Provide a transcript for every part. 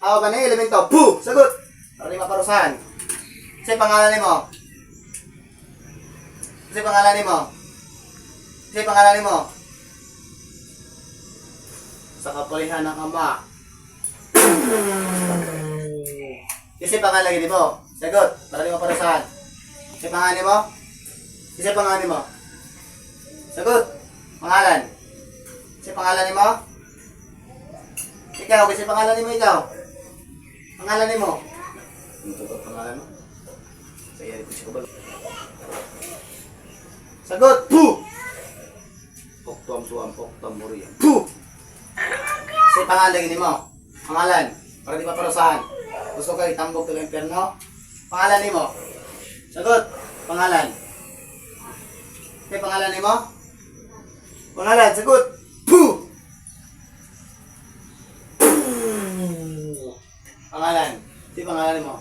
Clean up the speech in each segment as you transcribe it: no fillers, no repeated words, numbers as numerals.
Tao ba na elemento? Puh! Sagot! Para di maparusahan. Kasi pangalan mo. Kasi pangalan mo. Kasi pangalan mo. Sa kapalihan ng ama. Kasi pangalan mo. Sagot! Para di maparusahan. Kasi pangalan mo. Kasi pangalan mo. Sagot! Pangalan. Kasi pangalan mo. Ikaw, kasi pangalan mo ikaw. Pangalan mo. Ito ba pangalan mo? Saya ko siya ba? Sagot! Puh! Poktom suam, poktom muriam. Puh! Kasi pangalan mo. Pangalan. Para di paparusahan. Gusto kayo itambok to ng impyerno? Pangalan mo. Sagot! Pangalan. Kasi pangalan mo. Pangalan, sagot! Puh! Pangalan. Si pangalan mo.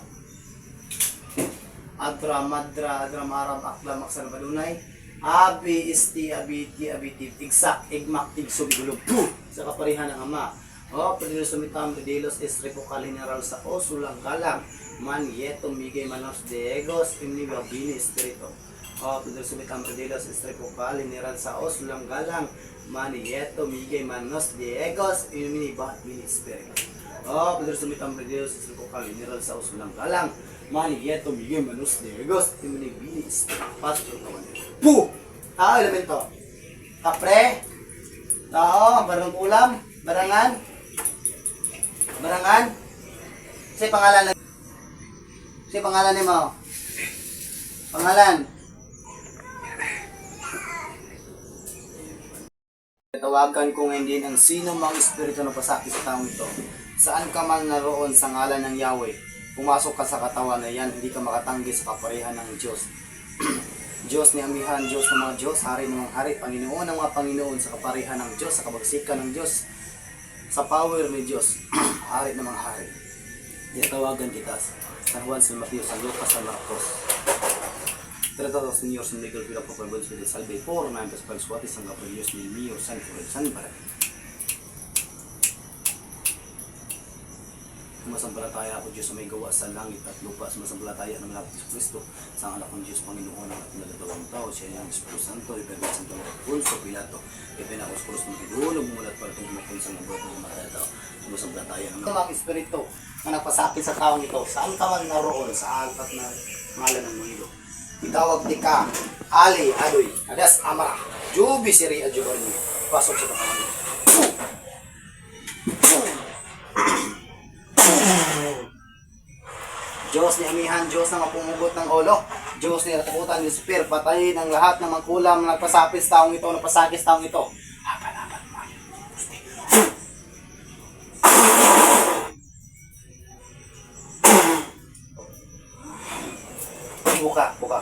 Adra, madra, adra, marab, akla, maksan, balunay. Abi, isti, abiti, abitif, igsak, igmak, igsub, gulog. Puh! Sa kaparihan ng ama. O, padilos sumitam, padilos, esrepokal, general sa o, sulang kalang. Man, yeto, migay, manos, deegos, imniwa, bini, espirito. O, padilos sumitam, padilos, esrepokal, general sa o, sulang galang. Man, yeto, migay, manos, deegos, imniwa, bini, espirito. Oh, pwede sumitang Dios sa lokal general sa usulang galang. Mani yeto migay manus de Egos, timuni bilis. Pastor kawan. Puh! Tao elemento. Kapre. Tao, barang ulam, barangan. Barangan. Si pangalan Si pangalan mo. Pangalan. Tawagan ko ngayon ang sino mang espiritu na pasakit sa taong ito. Saan ka man naroon sa ngalan ng Yahweh, pumasok ka sa katawan na yan, hindi ka makatanggi sa kaparihan ng Diyos. Diyos ni Amihan, Diyos ng mga Diyos, Hari ng mga Hari, Panginoon ng mga Panginoon, sa kaparihan ng Diyos, sa kabagsikan ng Diyos, sa power ni Diyos, Hari ng mga Hari. Tawagan kita sa San Juan, San Mateo, San Lucas, San Marcos. Tratados Señor, San Miguel, Pila por el Espíritu Salve, por una vez para suati, San Gabriel, Dios mío, San Gabriel, San Gabriel. Sumasampalataya ako Diyos sa may gawa sa langit at lupa. Sumasampalataya ng Lapis Kristo sa anak ng Diyos Panginoon ng ating nagatawang tao. Siya ang Espiritu Santo, ipagkat sa Diyos Pulso, Pilato. Ipinakos Kuros ng Idulog, mulat para itong tumakon sa mga buhat ng mga tao. Sumasampalataya ng mga Espiritu na nagpasakit sa taong ito. Saan ka man naroon sa alpat na ngalan ng mundo. Itawag di ka, Ali, Adoy, Adas, Amara, Jubi, Siri, Adjubarni. Pasok sa katawan. Diyos ni Amihan, Diyos na mapumugot ng ulo, Diyos ni Ratakutan, Lucifer, patayin ang lahat ng magkulam na nagpasapis taong ito, napasakis taong ito. Hapan-hapan mo. Buka, buka.